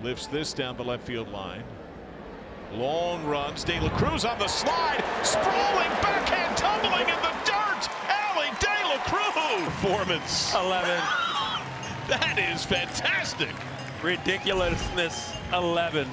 Lifts this down the left field line. Long runs. De La Cruz on the slide. Sprawling backhand tumbling in the dirt. Alley De La Cruz. Performance. 11. That is fantastic. Ridiculousness. 11.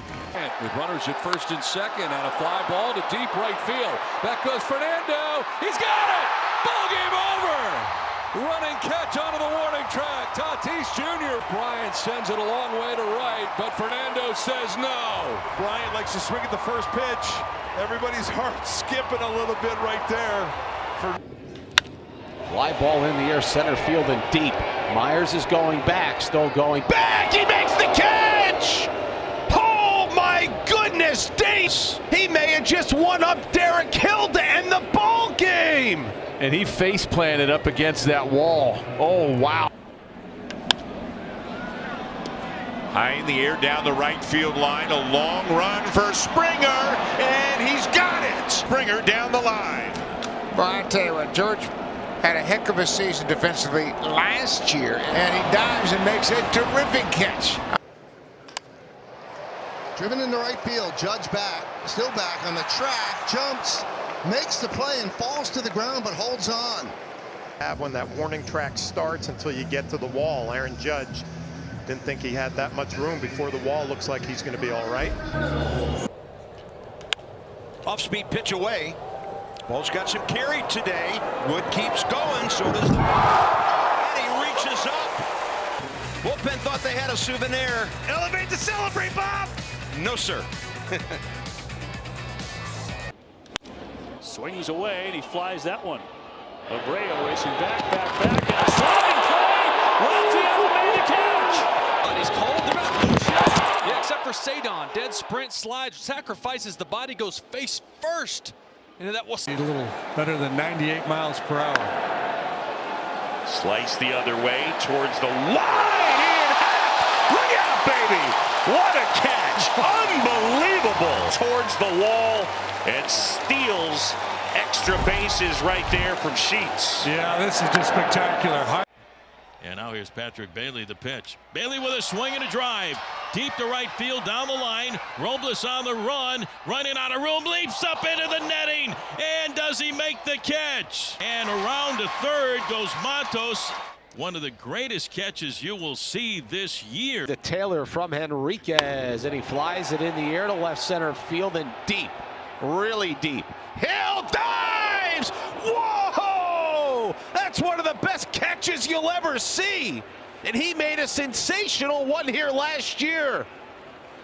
With runners at first and second on a fly ball to deep right field. Back goes Fernando. He's got it. Ball game over. Running catch onto the warning track. Tatis Jr. Bryant sends it a long way to right, but Fernando says no. Bryant likes to swing at the first pitch. Everybody's heart skipping a little bit right there. Fly ball in the air, center field and deep. Myers is going back, still going back. He makes the catch! Oh my goodness, Dace! He may have just won up Derek Hill to end the ball game. And he face planted up against that wall. Oh wow. High in the air down the right field line. A long run for Springer, and he's got it. Springer down the line. Well, I tell you what, George had a heck of a season defensively last year, and he dives and makes a terrific catch. Driven into right field, Judge back, still back on the track, jumps, makes the play and falls to the ground but holds on. When that warning track starts until you get to the wall, Aaron Judge didn't think he had that much room before the wall. Looks like he's going to be all right. Off-speed pitch away. Ball's got some carry today. Wood keeps going, so does the... And he reaches up. Bullpen thought they had a souvenir. Elevate to celebrate, Bob! No, sir. Swings away, and he flies that one. Abreu racing back, and a sliding play! Rafael made the catch! And he's cold, they're not blue shot. Yeah, except for Sadon. Dead sprint, slides, sacrifices, the body goes face first. And that was a little better than 98 miles per hour. Slice the other way towards the line. Look out, baby! What a catch! Unbelievable! Towards the wall and steals extra bases right there from Sheets. Yeah, this is just spectacular. And now here's Patrick Bailey, the pitch. Bailey with a swing and a drive. Deep to right field, down the line. Robles on the run. Running out of room, leaps up into the netting. And does he make the catch? And around to third goes Matos. One of the greatest catches you will see this year. The Taylor from Henriquez, and he flies it in the air to left center field and deep. Really deep. Hill dives! Whoa! That's one of the best catches you'll ever see. And he made a sensational one here last year.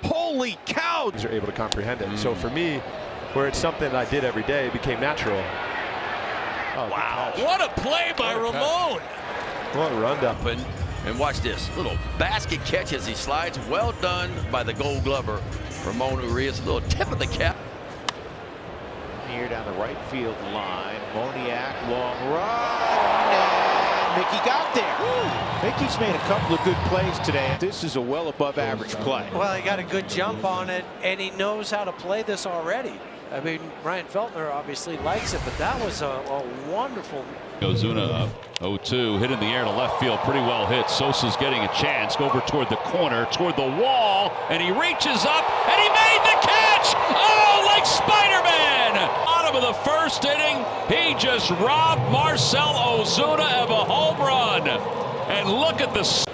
Holy cow. Are able to comprehend it. So for me, where it's something I did every day, it became natural. Oh, wow. What a play by Ramon. What a rundown. And watch this. Little basket catch as he slides. Well done by the Gold Glover. Ramon Urias, a little tip of the cap. Here down the right field line. Moniak, long run. And Mickey got there. Mickey's made a couple of good plays today. This is a well above average play. Well, he got a good jump on it, and he knows how to play this already. I mean, Ryan Feltner obviously likes it, but that was a wonderful. Ozuna 0-2, hit in the air to left field, pretty well hit. Sosa's getting a chance, go over toward the corner, toward the wall, and he reaches up, and he made the catch! Oh, like Spider-Man! Bottom of the first inning, he just robbed Marcell Ozuna of a home run. And look at this.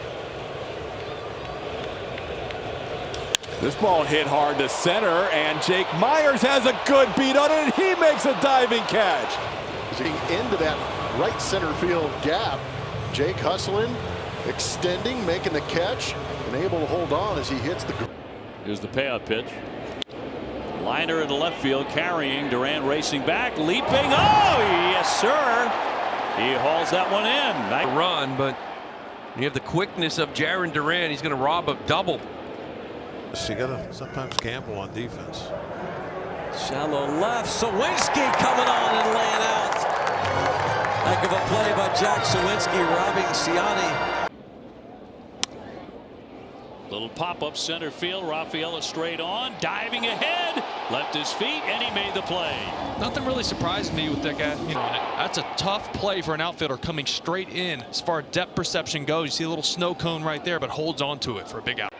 This ball hit hard to center, and Jake Myers has a good beat on it, and he makes a diving catch. Into that right center field gap. Jake hustling, extending, making the catch, and able to hold on as he hits the. Here's the payout pitch. Liner in the left field, carrying. Duran racing back, leaping. Oh, yes, sir. He hauls that one in. Nice run, but you have the quickness of Jarren Duran. He's going to rob a double. You gotta sometimes gamble on defense. Shallow left. Sawinski coming on and laying out. Heck of a play by Jack Sawinski, robbing Ciani. Little pop-up center field. Rafaela straight on, diving ahead, left his feet, and he made the play. Nothing really surprised me with that guy. That's a tough play for an outfielder coming straight in. As far as depth perception goes, you see a little snow cone right there, but holds on to it for a big out.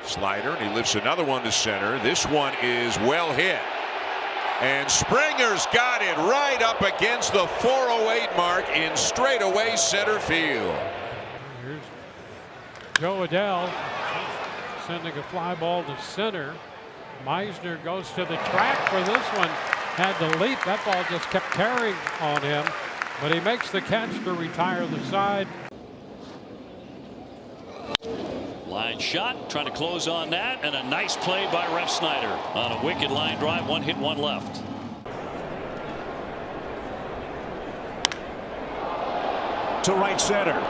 Slider, and he lifts another one to center. This one is well hit. And Springer's got it right up against the 408 mark in straightaway center field. Here's Joe Adele sending a fly ball to center. Meisner goes to the track for this one. Had to leap. That ball just kept tearing on him. But he makes the catch to retire the side. Line shot, trying to close on that, and a nice play by Ref Snyder on a wicked line drive. One hit, one left. To right center.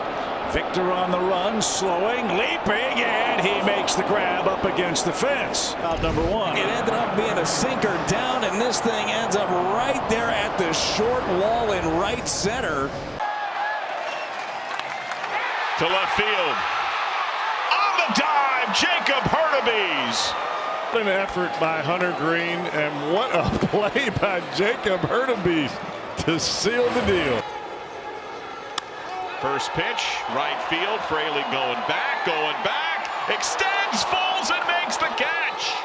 Victor on the run, slowing, leaping, and he makes the grab up against the fence. Out number one. It ended up being a sinker down, and this thing ends up right there at the short wall in right center. To left field. Dive, Jacob Hurtubise. An effort by Hunter Green, and what a play by Jacob Hurtubise to seal the deal. First pitch, right field. Fraley going back, extends, falls, and makes the catch.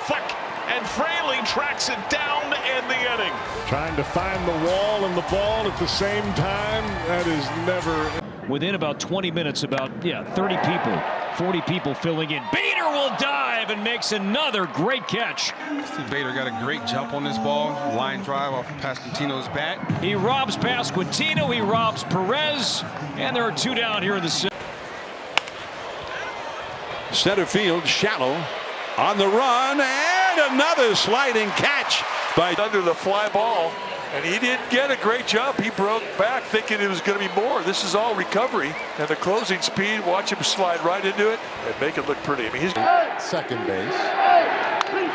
Flick, and Fraley tracks it down to end the inning. Trying to find the wall and the ball at the same time. That is never. Within about 20 minutes, about 30 people, 40 people filling in. Bader will dive and makes another great catch. Steve Bader got a great jump on this ball. Line drive off of Pasquantino's bat. He robs Pasquantino, he robs Perez, and there are two down here in the center. Center field, shallow, on the run, and another sliding catch by under the fly ball. And he didn't get a great jump. He broke back thinking it was going to be more. This is all recovery. And the closing speed, watch him slide right into it and make it look pretty. I mean, he's second base. And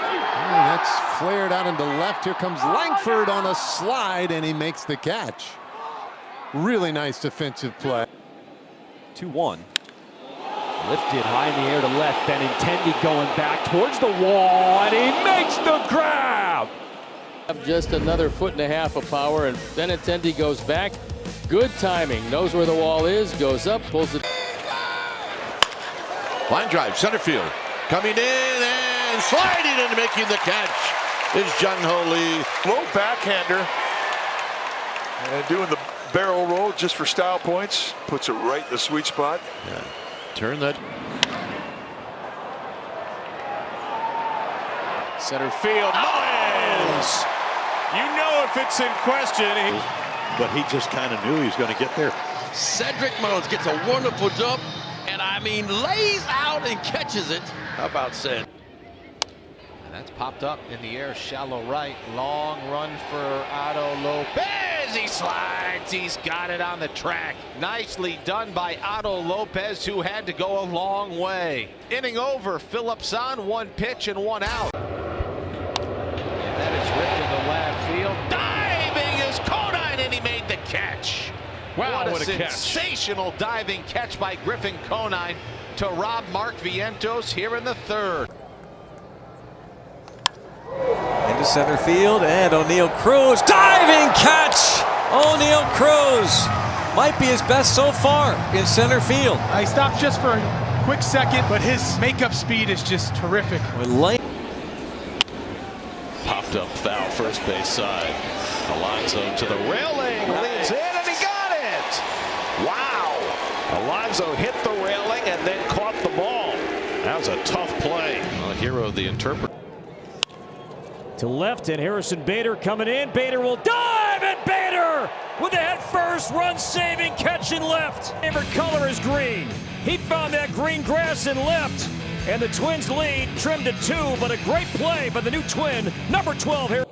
that's flared out into left. Here comes Langford on a slide, and he makes the catch. Really nice defensive play. 2-1. Lifted high in the air to left. Benintendi going back towards the wall, and he makes the grab. Just another 1.5 feet of power, and Benintendi goes back. Good timing. Knows where the wall is. Goes up, pulls it. Line drive, center field. Coming in and sliding and making the catch is Jung Ho Lee. low backhander and doing the barrel roll just for style points. Puts it right in the sweet spot. Yeah. Turn that. Center field. Mullins. You know if it's in question. But he just kind of knew he was going to get there. Cedric Mullins gets a wonderful jump, and I mean lays out and catches it. How about Ced? That's popped up in the air, shallow right. Long run for Otto Lopez. He slides. He's got it on the track. Nicely done by Otto Lopez, who had to go a long way. Inning over. Phillips on, one pitch and one out. And that is ripped into left field. Diving is Conine, and he made the catch. Wow, what a catch. Sensational diving catch by Griffin Conine to rob Mark Vientos here in the third. Into center field, and O'Neill Cruz, diving catch! O'Neill Cruz might be his best so far in center field. He stopped just for a quick second, but his makeup speed is just terrific. Popped up foul, first base side. Alonso to the railing, leans in, and he got it! Wow! Alonso hit the railing and then caught the ball. That was a tough play. A hero of the interpreter. To left, and Harrison Bader coming in. Bader will dive, and Bader with a head-first run-saving catch in left. Favorite color is green. He found that green grass in left, and the Twins lead trimmed to 2, but a great play by the new Twin, number 12 here.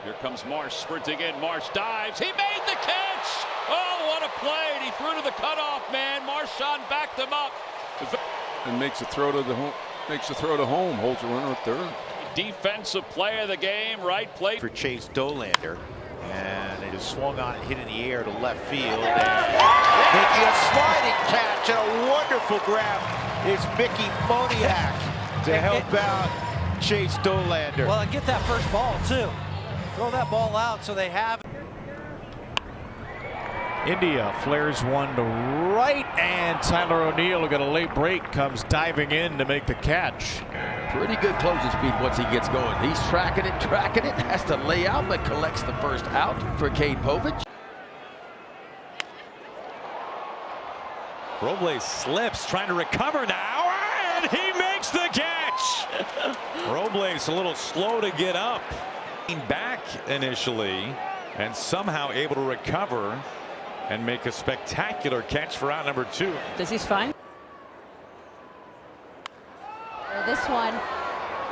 Here comes Marsh sprinting in. Marsh dives. He made the catch. Oh, what a play. And he threw to the cutoff man. Marchand backed him up. And makes a throw to the home. Makes a throw to home. Holds a runner at third. Defensive play of the game. Right play for Chase Dolander. And it is swung on and hit in the air to left field. And making a sliding catch and a wonderful grab is Mickey Moniak to help out Chase Dolander. Well, and get that first ball, too. Throw that ball out so they have. India flares one to right, and Tyler O'Neill, who got a late break, comes diving in to make the catch. Pretty good closing speed once he gets going. He's tracking it, has to lay out, but collects the first out for Cade Povich. Robles slips, trying to recover now, and he makes the catch. Robles a little slow to get up. Back initially, and somehow able to recover and make a spectacular catch for out number 2. This is fine. This one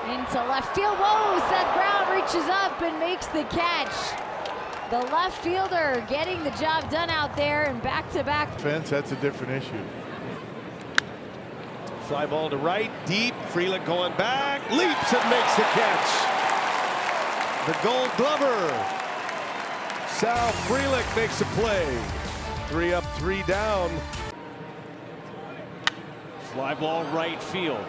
into left field. Whoa, Seth Brown reaches up and makes the catch. The left fielder getting the job done out there, and back-to-back. Fence, that's a different issue. Fly ball to right, deep. Frelick going back, leaps and makes the catch. The Gold Glover, Sal Frelick, makes a play. 3 up, 3 down. Fly ball right field.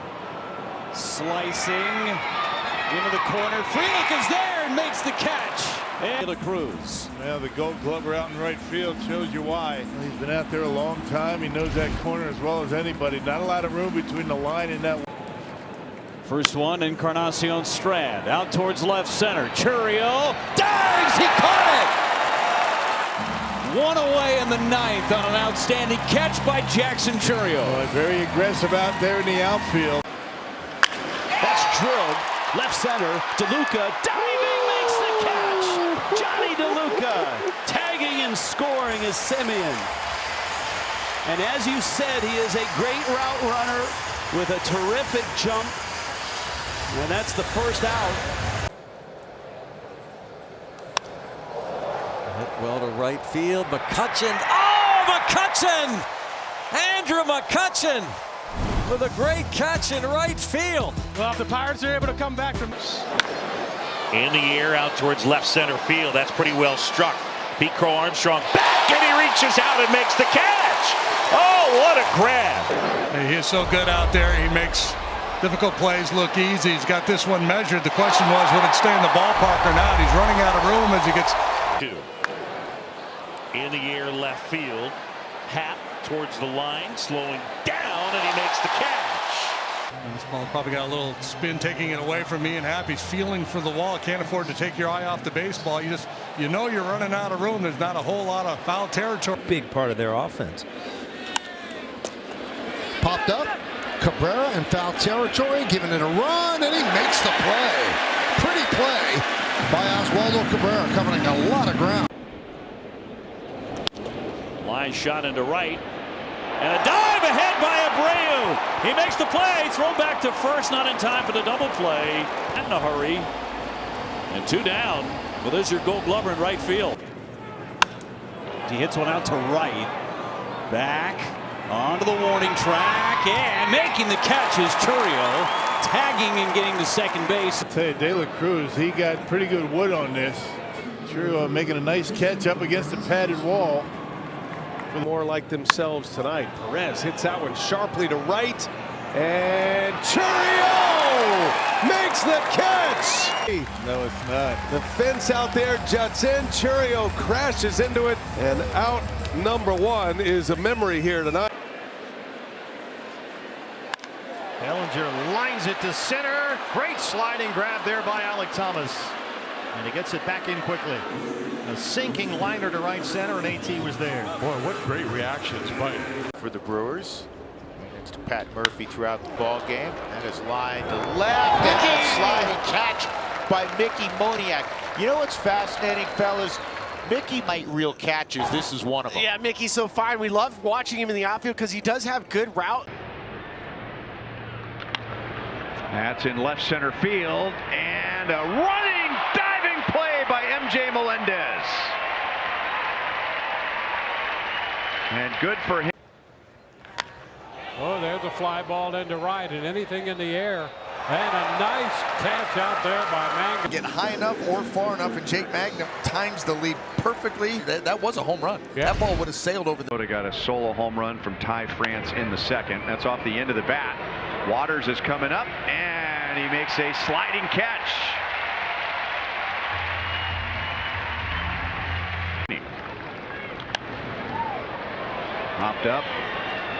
Slicing into the corner. Frelick is there and makes the catch. And the Cruz. Yeah, the Gold Glover out in right field shows you why. He's been out there a long time. He knows that corner as well as anybody. Not a lot of room between the line and that. First one, Encarnacion Strand out towards left center. Churio dives. He caught it. One away in the 9th on an outstanding catch by Jackson Churio. Very aggressive out there in the outfield. That's drilled left center. DeLuca diving makes the catch. Johnny DeLuca tagging and scoring is Simeon. And as you said, he is a great route runner with a terrific jump. And that's the first out. Hit well to right field. McCutchen. Oh, McCutchen! Andrew McCutchen with a great catch in right field. Well, if the Pirates are able to come back from in the air out towards left center field, that's pretty well struck. Pete Crow Armstrong back, and he reaches out and makes the catch. Oh, what a grab! He is so good out there. He makes difficult plays look easy. He's got this one measured. The question was, would it stay in the ballpark or not? He's running out of room as he gets. In the air left field. Happ towards the line, slowing down, and he makes the catch. This ball probably got a little spin taking it away from Ian Happ. He's feeling for the wall. Can't afford to take your eye off the baseball. You know you're running out of room. There's not a whole lot of foul territory. Big part of their offense. Popped up. Cabrera in foul territory, giving it a run, and he makes the play. Pretty play by Oswaldo Cabrera, covering a lot of ground. Line shot into right. And a dive ahead by Abreu. He makes the play. Thrown back to first, not in time for the double play. Not in a hurry. And 2 down. Well, there's your Gold Glover in right field. He hits one out to right. Back. Onto the warning track, and making the catch is Churio, tagging and getting to second base. I'll tell you, De La Cruz, he got pretty good wood on this. Churio making a nice catch up against the padded wall. More like themselves tonight. Perez hits that one sharply to right, and Churio makes the catch. No, it's not. The fence out there juts in. Churio crashes into it, and out number 1 is a memory here tonight. Ellinger lines it to center. Great sliding grab there by Alec Thomas. And he gets it back in quickly. A sinking liner to right center, and AT was there. Boy, what great reactions by for the Brewers. Next to Pat Murphy throughout the ball game. And his line to left. And a sliding catch by Mickey Moniak. You know what's fascinating, fellas? Mickey might real catches. This is one of them. Yeah, Mickey's so fine. We love watching him in the outfield because he does have good route. That's in left center field, and a running diving play by MJ Melendez. And good for him. Oh, there's a fly ball into right, and anything in the air. And a nice catch out there by Magnum. Get high enough or far enough, and Jake Magnum times the lead perfectly. That was a home run. Yeah. That ball would have sailed over the. Got a solo home run from Ty France in the second. That's off the end of the bat. Waters is coming up, and he makes a sliding catch. Popped up.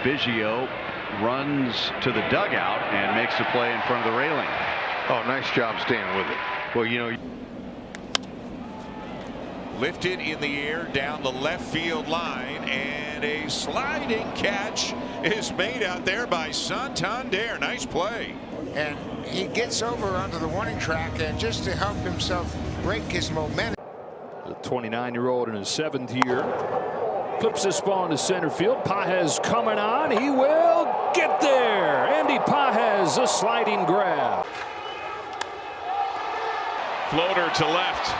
Biggio runs to the dugout and makes the play in front of the railing. Oh, nice job staying with it. Well, you know. Lifted in the air down the left field line, and a sliding catch is made out there by Santander. Nice play. And he gets over onto the warning track, and just to help himself break his momentum. The 29-year-old in his 7th year flips this ball into center field. Pages coming on. He will get there. Andy Pages, a sliding grab. Floater to left.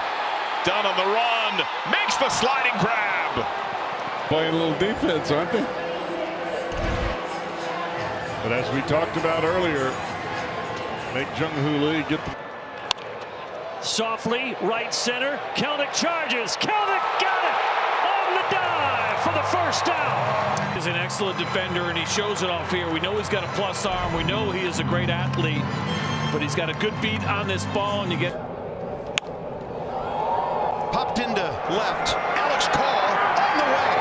Dunn on the run. Makes the sliding grab. Playing a little defense, aren't they? But as we talked about earlier, make Jung-Hoo Lee get the... Softly, right center. Kelnick charges. Kelnick got it on the dive for the first down. He's an excellent defender, and he shows it off here. We know he's got a plus arm. We know he is a great athlete, but he's got a good beat on this ball, and you get... Popped into left. Alex Call on the way.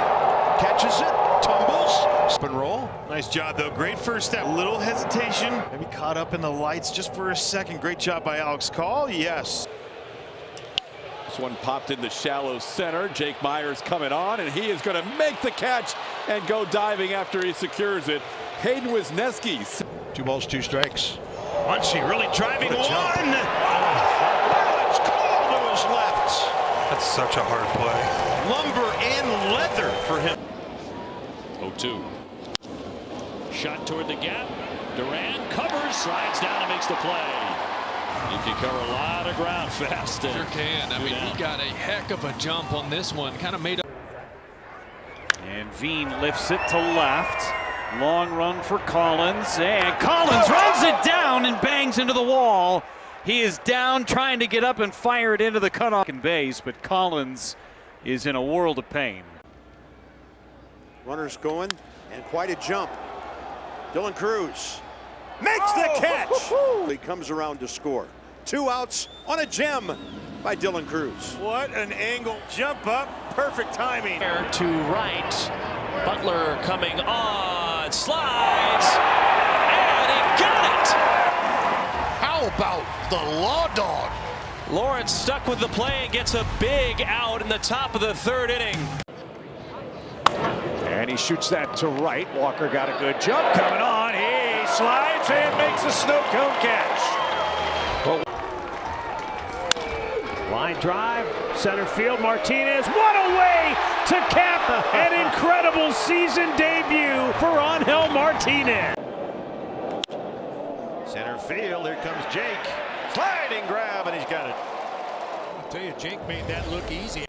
Catches it. Tumbles. Spin roll. Nice job, though. Great first step. Little hesitation. Maybe caught up in the lights just for a second. Great job by Alex Call. Yes. This one popped in the shallow center. Jake Myers coming on, and he is going to make the catch and go diving after he secures it. Hayden Wisniewski. 2 balls, 2 strikes. Munchie really driving one. Alex Call to his left. That's such a hard play. Lumber and leather for him. 0-2. Shot toward the gap. Duran covers, slides down and makes the play. You can cover a lot of ground fast. Sure can. I mean, he got a heck of a jump on this one. Kind of made up. And Veen lifts it to left. Long run for Collins. And Collins runs it down and bangs into the wall. He is down trying to get up and fire it into the cutoff base, but Collins is in a world of pain. Runners going, and quite a jump. Dylan Cruz makes the catch. He comes around to score. 2 outs on a gem by Dylan Cruz. What an angle. Jump up. Perfect timing. To right. Butler coming on. Slides. And he got it. How about the Law Dog? Lawrence stuck with the play and gets a big out in the top of the 3rd inning. And he shoots that to right. Walker got a good jump coming on. He slides and makes a snow cone catch. Line drive, center field. Martinez, what a way to cap an incredible season debut for Angel Martinez. Center field. Here comes Jake. Sliding grab, and he's got it. I'll tell you, Jake made that look easy.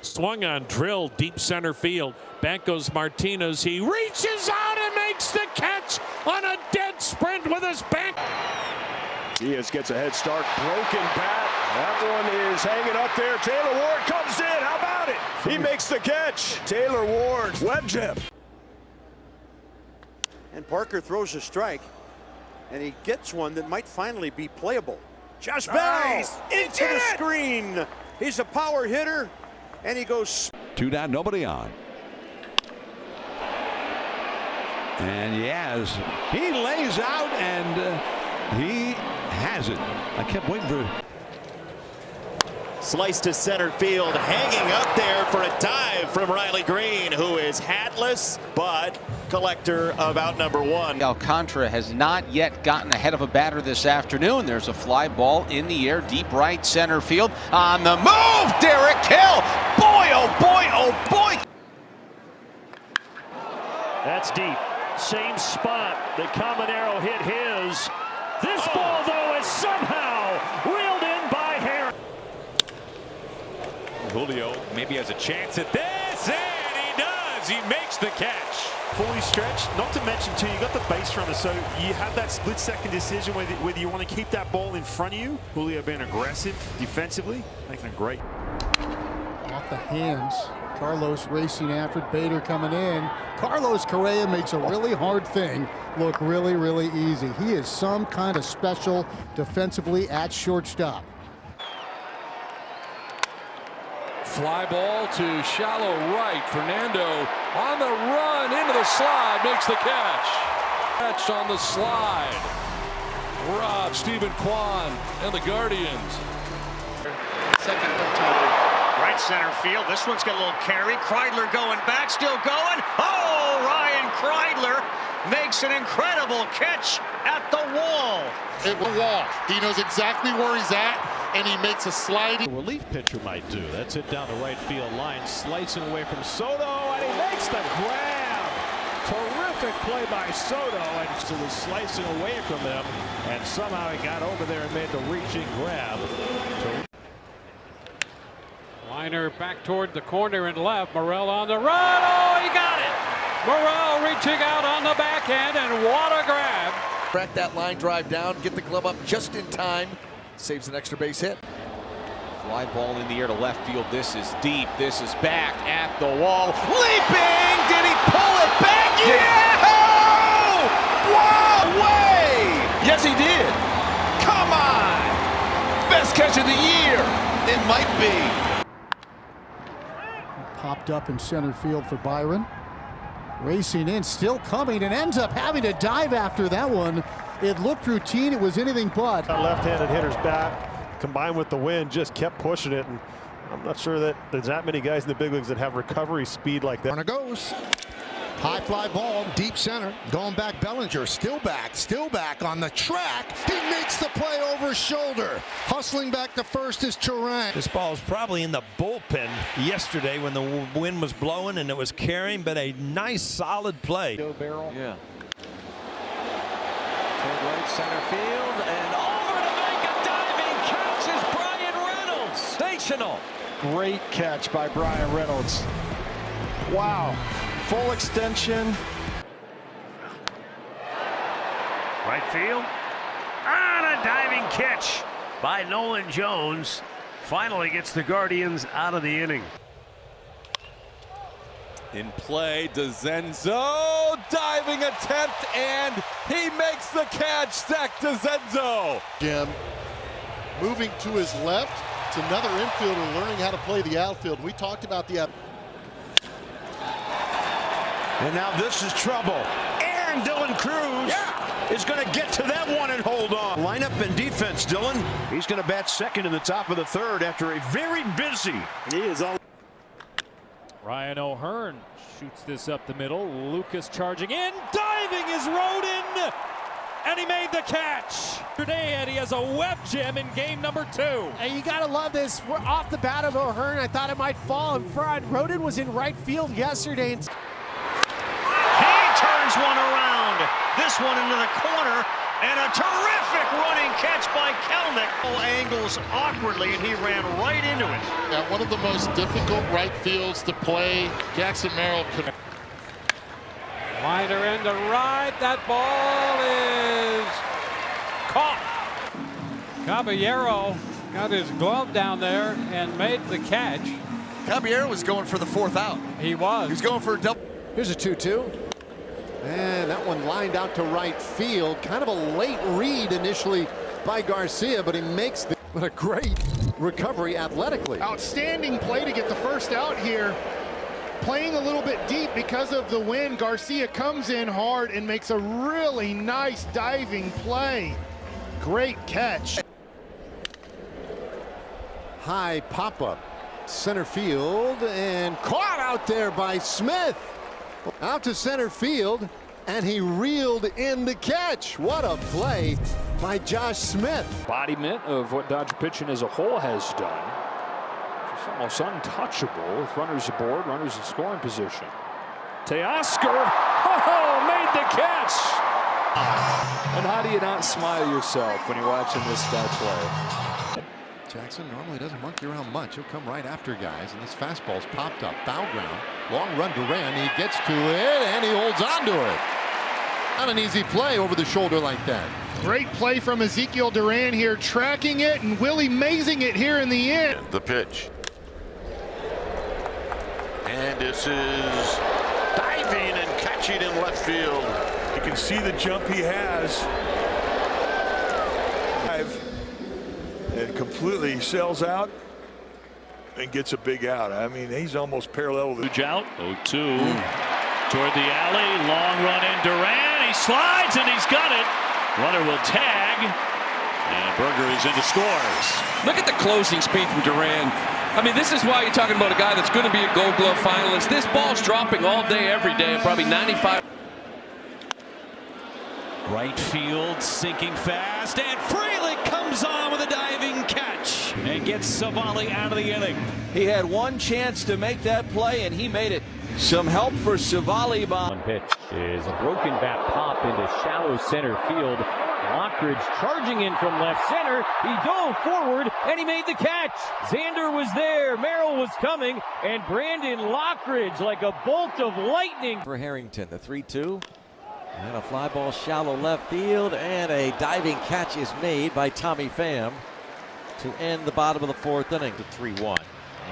Swung on, drill, deep center field. Back goes Martinez. He reaches out and makes the catch on a dead sprint with his back. Diaz gets a head start. Broken bat. That one is hanging up there. Taylor Ward comes in. How about it? He makes the catch. Taylor Ward, web jab. And Parker throws a strike, and he gets one that might finally be playable. Josh Bell into the screen. He's a power hitter, and he goes. 2 down, nobody on. And Yaz, he lays out, and he has it. I kept waiting for it. Slice to center field, hanging up there for a dive from Riley Green, who is hatless, but collector of out number 1. Alcantara has not yet gotten ahead of a batter this afternoon. There's a fly ball in the air, deep right center field. On the move, Derek Hill. Boy, oh boy, oh boy. That's deep. Same spot that Caminero hit his. This ball, though, is somehow reeled in by Harris. Julio maybe has a chance at this, and he does. He makes the catch. Fully stretched. Not to mention, too, you got the base runner, so you have that split-second decision whether you want to keep that ball in front of you. Julio being aggressive defensively, making it great. Off the hands. Carlos racing after it. Bader coming in. Carlos Correa makes a really hard thing look really, really easy. He is some kind of special defensively at shortstop. Fly ball to shallow right. Fernando on the run into the slide, makes the catch. Catch on the slide. Rob, Stephen Kwan, and the Guardians. Second right center field. This one's got a little carry. Kreidler going back, still going. Oh, Ryan Kreidler makes an incredible catch at the wall. It will wall. He knows exactly where he's at, and he makes a sliding. A relief pitcher might do. That's it down the right field line, slicing away from Soto, and he makes the grab. Terrific play by Soto, and so was slicing away from him, and somehow he got over there and made the reaching grab. Liner back toward the corner and left. Morel on the run. Oh, he got it. Morel reaching out on the backhand, and what a grab. Track that line drive down, get the glove up just in time. Saves an extra base hit. Fly ball in the air to left field. This is deep. This is back at the wall. Leaping! Did he pull it back? Yeah! Wow! Way! Yes, he did. Come on! Best catch of the year. It might be. Popped up in center field for Byron. Racing in, still coming, and ends up having to dive after that one. It looked routine. It was anything but. That left-handed hitter's bat, combined with the wind, just kept pushing it. And I'm not sure that there's that many guys in the big leagues that have recovery speed like that. Runner goes. High fly ball, deep center. Going back, Bellinger, still back on the track. He makes the play over his shoulder. Hustling back to first is Turan. This ball was probably in the bullpen yesterday when the wind was blowing and it was carrying, but a nice solid play. Barrel. Yeah. Toward right center field, and over to make a diving catch is Brian Reynolds. Sensational. Great catch by Brian Reynolds. Wow. Full extension. Right field. On a diving catch by Nolan Jones. Finally gets the Guardians out of the inning. In play, DeZenzo, diving attempt, and he makes the catch. Zach DeZenzo. Jim, moving to his left. It's another infielder learning how to play the outfield. We talked about the And now this is trouble. And Dylan Cruz is going to get to that one and hold on. Lineup and defense, Dylan. He's going to bat second in the top of the third after a very busy. He is all. Ryan O'Hearn shoots this up the middle. Lucas charging in. Diving is Rodin. And he made the catch. Today, and he has a web gem in game number 2. And you gotta love this. We're off the bat of O'Hearn. I thought it might fall in front. Rodin was in right field yesterday. And Turns one around. This one into the corner, and a terrific running catch by Kelnick. Angles awkwardly, and he ran right into it. at one of the most difficult right fields to play. Jackson Merrill could. Liner in to right. That ball is caught. Caballero got his glove down there and made the catch. Caballero was going for the 4th out. He was. He was going for a double. Here's a 2-2. And that one lined out to right field. Kind of a late read initially by Garcia, but he makes the. What a great recovery athletically. Outstanding play to get the first out here. Playing a little bit deep because of the wind. Garcia comes in hard and makes a really nice diving play. Great catch. High pop-up. Center field and caught out there by Smith. Out to center field, and he reeled in the catch. What a play by Josh Smith. Embodiment of what Dodger pitching as a whole has done. It's almost untouchable with runners aboard, runners in scoring position. Teoscar, made the catch. And how do you not smile yourself when you're watching this guy play? Jackson normally doesn't monkey around much. He'll come right after guys, and this fastball's popped up. Foul ground. Long run Duran. He gets to it, and he holds on to it. Not an easy play over the shoulder like that. Great play from Ezekiel Duran here, tracking it, and Willie mazing it here in the end. The pitch. And this is diving and catching in left field. You can see the jump he has. It completely sells out. and gets a big out. I mean, he's almost parallel with the out. 0-2 toward the alley. Long run in Duran. He slides and he's got it. Runner will tag. And Berger is into scores. Look at the closing speed from Duran. I mean, this is why you're talking about a guy that's going to be a Gold Glove finalist. This ball's dropping all day, every day, at probably 95. Right field, sinking fast, and Frelick comes on with a diving catch and gets Savali out of the inning. He had one chance to make that play, and he made it. Some help for Savali. One pitch is a broken bat pop into shallow center field. Lockridge charging in from left center. He dove forward and he made the catch. Xander was there, Merrill was coming, and Brandon Lockridge like a bolt of lightning. For Harrington, the 3-2. And a fly ball shallow left field, and a diving catch is made by Tommy Pham to end the bottom of the fourth inning. To 3-1.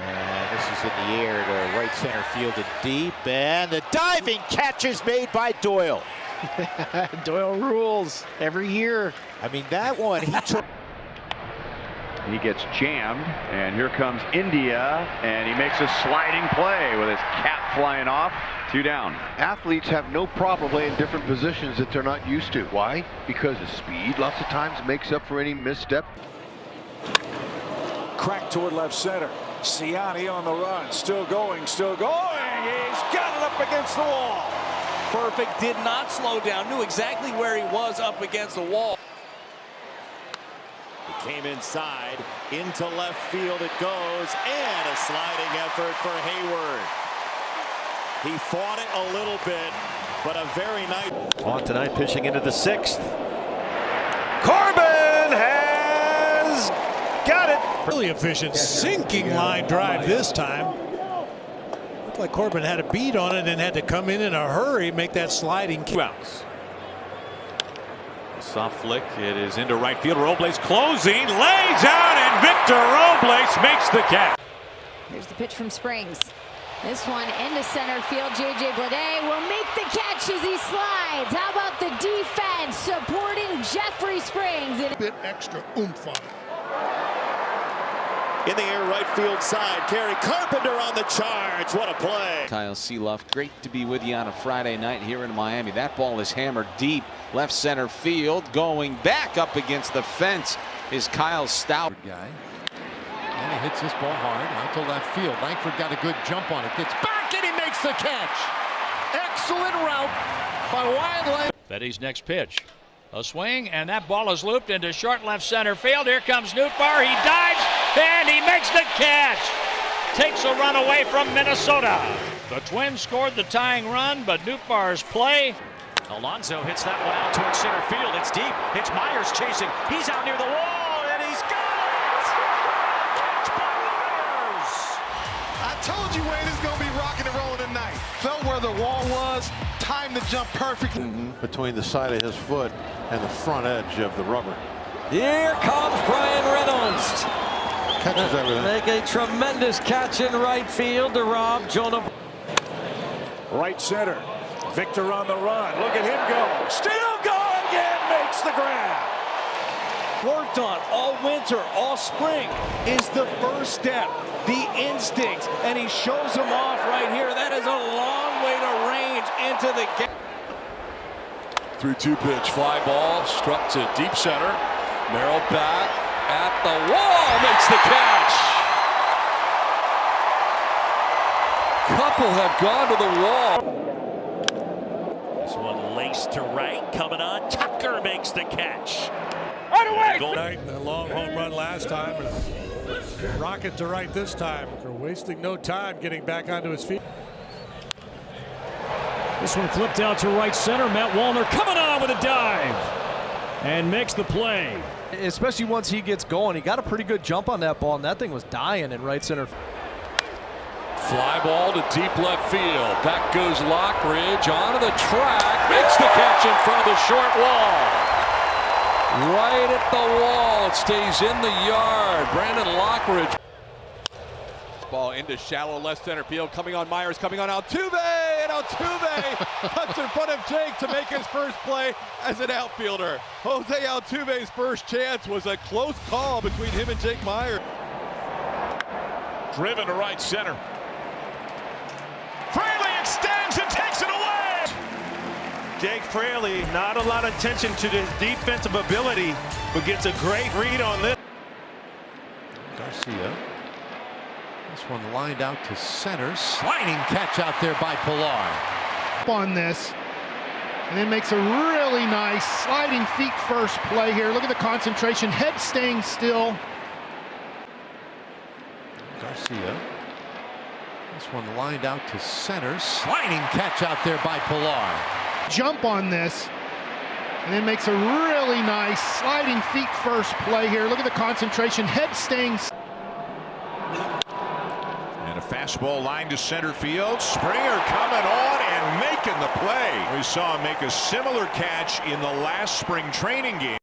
And this is in the air to right center field and deep, and the diving catch is made by Doyle. Doyle rules every year. I mean, that one he took. He gets jammed, and here comes India, and he makes a sliding play with his cap flying off. 2 down. Athletes have no problem playing different positions that they're not used to. Why? Because of speed. Lots of times makes up for any misstep. crack toward left center. Ciani on the run, still going, still going. He's got it up against the wall. Perfect, did not slow down, knew exactly where he was up against the wall. He came inside, into left field it goes, and a sliding effort for Hayward. He fought it a little bit, but a very nice. On tonight, pitching into the 6th. Corbin has got it. Really efficient sinking line drive this time. Looked like Corbin had a beat on it and had to come in a hurry, make that sliding. Bounce. Soft flick. It is into right field. Robles closing, lays out, and Victor Robles makes the catch. Here's the pitch from Springs. This one into center field. J.J. Bleday will make the catch as he slides. How about the defense supporting Jeffrey Springs? A bit extra oomph on it. In the air, right field side. Kerry Carpenter on the charge. What a play. Kyle Seeloff, great to be with you on a Friday night here in Miami. That ball is hammered deep left center field. Going back up against the fence is Kyle Stout. Guy. And he hits this ball hard out to left field. Langford got a good jump on it. Gets back and he makes the catch. Excellent route by Wildlife. Fetty's next pitch. A swing, and that ball is looped into short left center field. Here comes Nootbaar. He dives, and he makes the catch. Takes a run away from Minnesota. The Twins scored the tying run, but Nootbaar's play. Alonso hits that one out towards center field. It's deep. It's Myers chasing. He's out near the wall, and he's got it! Catch by Myers! I told you Wayne is going to be rocking and rolling tonight. Felt where the wall was. Time to jump perfectly. Between the side of his foot and the front edge of the rubber. Here comes Brian Reynolds. Catches everything. Make a tremendous catch in right field to rob Jonah. Right center. Victor on the run. Look at him go. Still going again. Makes the grab. Worked on all winter, all spring is the first step, the instinct, and he shows them off right here. That is a long way to range into the game. 3-2 pitch, fly ball, struck to deep center. Merrill back at the wall, makes the catch. Couple have gone to the wall. This one laced to right, coming on. Tucker makes the catch. Right away! Night, a long home run last time, and a rocket to right this time. They're wasting no time getting back onto his feet. This one flipped out to right center. Matt Wallner coming on with a dive and makes the play. Especially once he gets going, he got a pretty good jump on that ball, and that thing was dying in right center. Fly ball to deep left field. Back goes Lockridge onto the track, makes the catch in front of the short wall. Right at the wall, it stays in the yard. Brandon Lockridge. Ball into shallow left center field, coming on Myers, coming on Altuve, and Altuve cuts in front of Jake to make his first play as an outfielder. Jose Altuve's first chance was a close call between him and Jake Myers. Driven to right center. Fraley extends and takes it away. Jake Fraley, not a lot of attention to his defensive ability, but gets a great read on this. Garcia. This one lined out to center. Sliding catch out there by Pilar. On this, and then makes a really nice sliding feet first play here. Look at the concentration, head staying still. Garcia. This one lined out to center. Sliding catch out there by Pilar. Jump on this, and then makes a really nice sliding feet first play here. Look at the concentration, head staying still. And a fastball line to center field. Springer coming on and making the play. We saw him make a similar catch in the last spring training game.